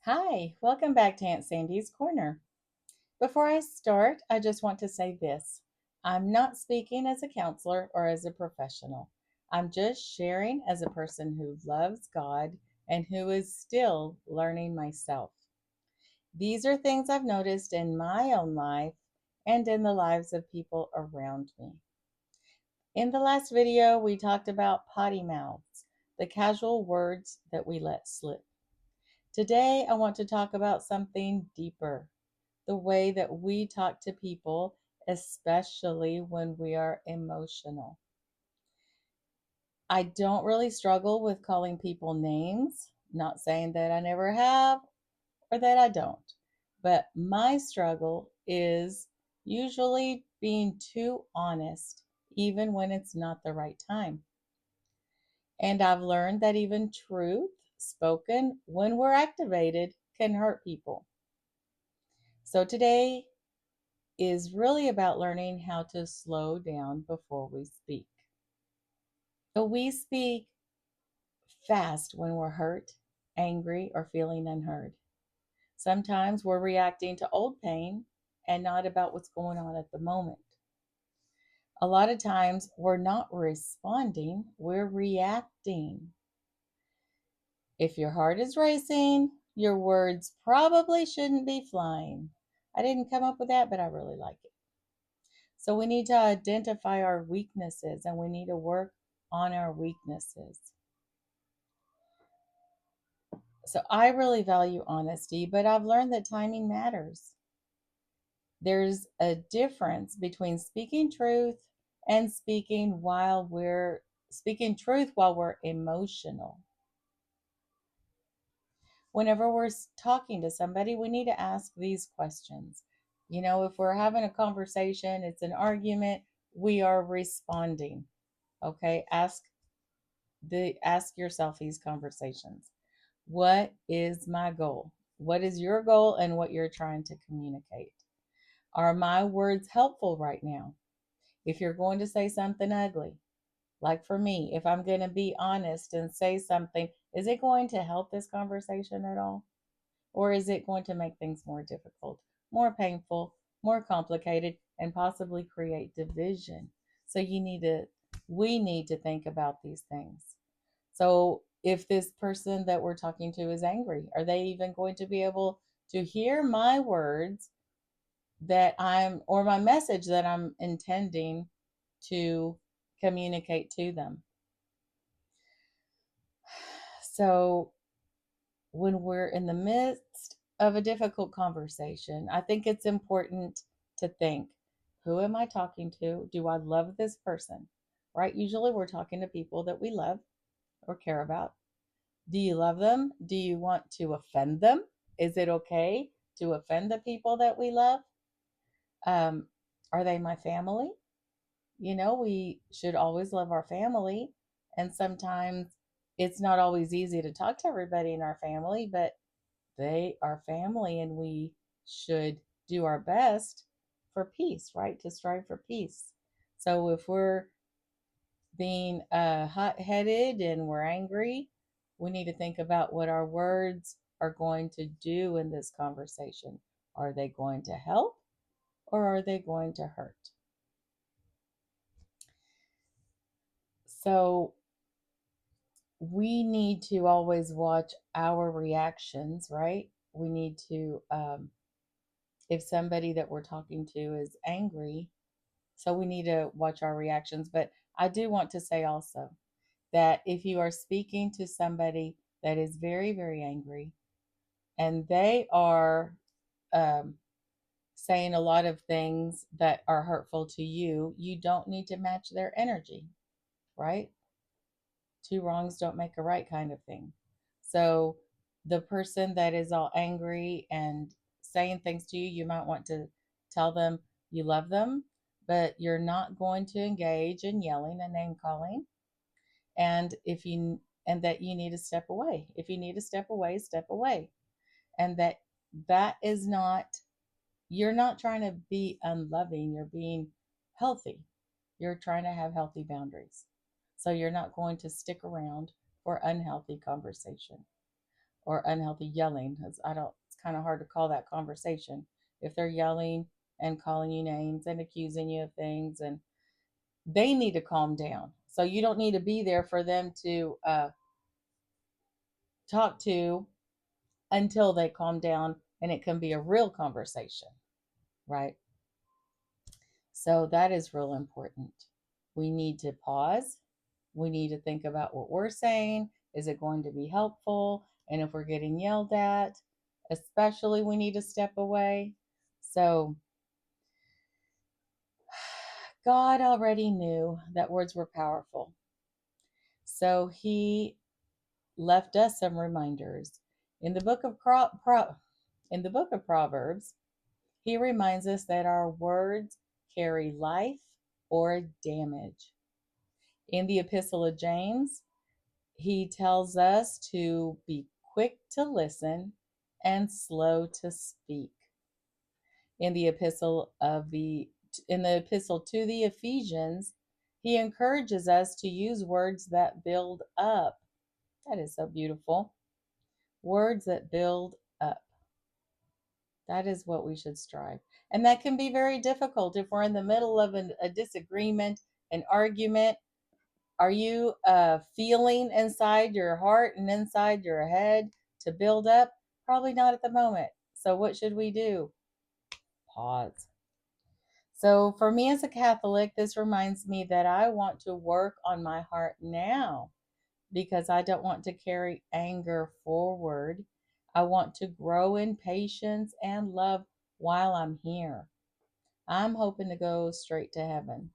Hi, welcome back to Aunt Sandy's Corner. Before I start, I just want to say this. I'm not speaking as a counselor or as a professional. I'm just sharing as a person who loves God and who is still learning myself. These are things I've noticed in my own life and in the lives of people around me. In the last video, we talked about potty mouths, the casual words that we let slip. Today, I want to talk about something deeper, the way that we talk to people, especially when we are emotional. I don't really struggle with calling people names, not saying that I never have or that I don't, but my struggle is usually being too honest, even when it's not the right time. And I've learned that even truth spoken when we're activated can hurt people. So today is really about learning how to slow down before we speak. So we speak fast when we're hurt, angry, or feeling unheard. Sometimes we're reacting to old pain and not about what's going on at the moment. A lot of times we're not responding, we're reacting. If your heart is racing, your words probably shouldn't be flying. I didn't come up with that, but I really like it. So we need to identify our weaknesses and we need to work on our weaknesses. So I really value honesty, but I've learned that timing matters. There's a difference between speaking truth and speaking truth while we're emotional. Whenever we're talking to somebody, we need to ask these questions. If we're having a conversation, it's an argument, we are responding. Okay? Ask yourself these conversations. What is my goal? What is your goal and what you're trying to communicate? Are my words helpful right now? If you're going to say something ugly, like for me, if I'm going to be honest and say something, is it going to help this conversation at all? Or is it going to make things more difficult, more painful, more complicated, and possibly create division? So we need to think about these things. So if this person that we're talking to is angry, are they even going to be able to hear my words or my message that I'm intending to communicate to them? So when we're in the midst of a difficult conversation, I think it's important to think, who am I talking to? Do I love this person? Right? Usually we're talking to people that we love or care about. Do you love them? Do you want to offend them? Is it okay to offend the people that we love? Um, are they my family? We should always love our family. And sometimes it's not always easy to talk to everybody in our family, but they are family and we should do our best for peace, right? To strive for peace. So if we're being hot headed and we're angry, we need to think about what our words are going to do in this conversation. Are they going to help or are they going to hurt? So we need to always watch our reactions, right? We need to, if somebody that we're talking to is angry, so we need to watch our reactions. But I do want to say also that if you are speaking to somebody that is very, very angry and they are um, saying a lot of things that are hurtful to you, you don't need to match their energy, right? Two wrongs don't make a right kind of thing. So the person that is all angry and saying things to you, you might want to tell them you love them, but you're not going to engage in yelling and name calling. And that you need to step away. If you need to step away, step away. And that is not, you're not trying to be unloving, you're being healthy. You're trying to have healthy boundaries. So you're not going to stick around for unhealthy conversation. or unhealthy yelling. It's kind of hard to call that conversation. If they're yelling and calling you names and accusing you of things, and they need to calm down. So you don't need to be there for them to talk to until they calm down and it can be a real conversation, right? So that is real important. We need to pause. We need to think about what we're saying. Is it going to be helpful? And if we're getting yelled at, especially, we need to step away. So God already knew that words were powerful. So he left us some reminders. In the book of Proverbs, he reminds us that our words carry life or damage. In the Epistle of James, he tells us to be quick to listen and slow to speak. In the epistle to the Ephesians, he encourages us to use words that build up. That is so beautiful. Words that build up. That is what we should strive. And that can be very difficult if we're in the middle of a disagreement, an argument. Are you feeling inside your heart and inside your head to build up? Probably not at the moment. So, what should we do? Pause. So, for me as a Catholic, this reminds me that I want to work on my heart now because I don't want to carry anger forward. I want to grow in patience and love while I'm here. I'm hoping to go straight to heaven.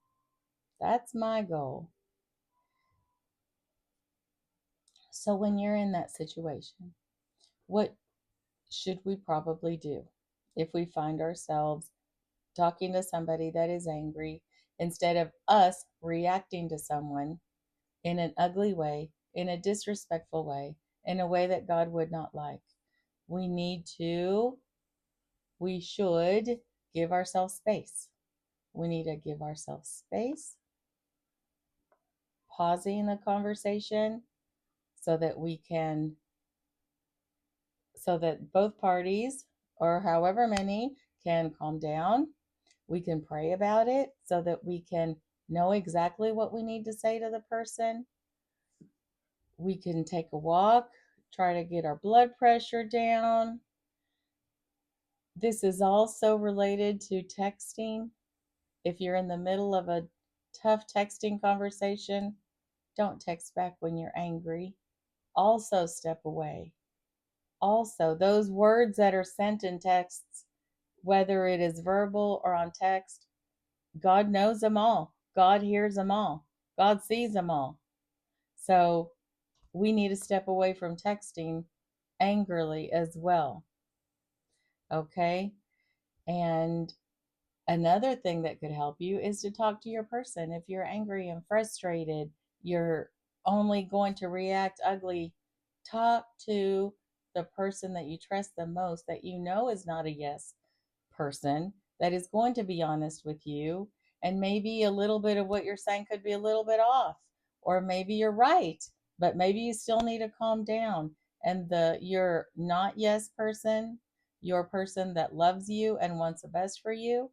That's my goal. So, when you're in that situation, what should we probably do if we find ourselves talking to somebody that is angry instead of us reacting to someone in an ugly way, in a disrespectful way, in a way that God would not like? We should give ourselves space. We need to give ourselves space, pausing the conversation so that so that both parties, or however many, can calm down. We can pray about it so that we can know exactly what we need to say to the person. We can take a walk, try to get our blood pressure down. This is also related to texting. If you're in the middle of a tough texting conversation, don't text back when you're angry. Also, step away. Also, those words that are sent in texts, whether it is verbal or on text, God knows them all. God hears them all. God sees them all. So we need to step away from texting angrily as well. Okay? And another thing that could help you is to talk to your person. If you're angry and frustrated, you're only going to react ugly. Talk to the person that you trust the most, that you know is not a yes person, that is going to be honest with you. And maybe a little bit of what you're saying could be a little bit off, or maybe you're right, but maybe you still need to calm down. And your not yes person, your person that loves you and wants the best for you,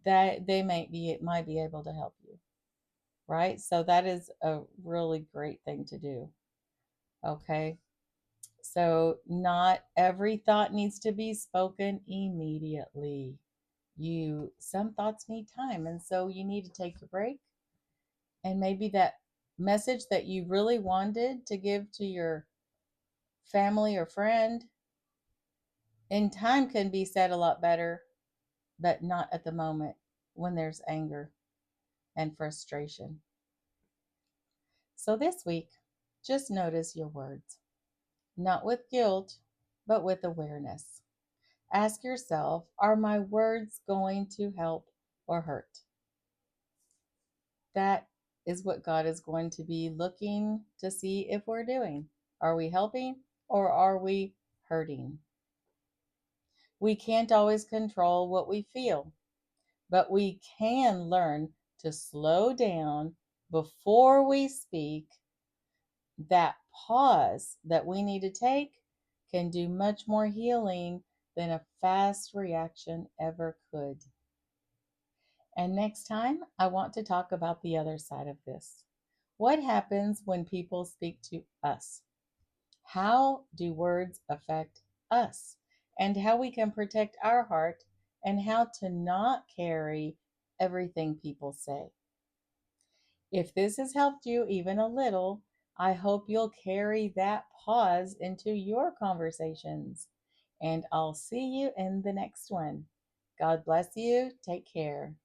that they might be able to help you, right? So that is a really great thing to do. Okay, so not every thought needs to be spoken immediately. Some thoughts need time, and so you need to take a break, and maybe that message that you really wanted to give to your family or friend in time can be said a lot better, but not at the moment when there's anger and frustration. So this week, just notice your words, not with guilt, but with awareness. Ask yourself, are my words going to help or hurt? That is what God is going to be looking to see if we're doing. Are we helping or are we hurting? We can't always control what we feel, but we can learn to slow down before we speak. That pause that we need to take can do much more healing than a fast reaction ever could. And next time, I want to talk about the other side of this. What happens when people speak to us? How do words affect us? And how we can protect our heart and how to not carry everything people say. If this has helped you even a little, I hope you'll carry that pause into your conversations. And I'll see you in the next one. God bless you. Take care.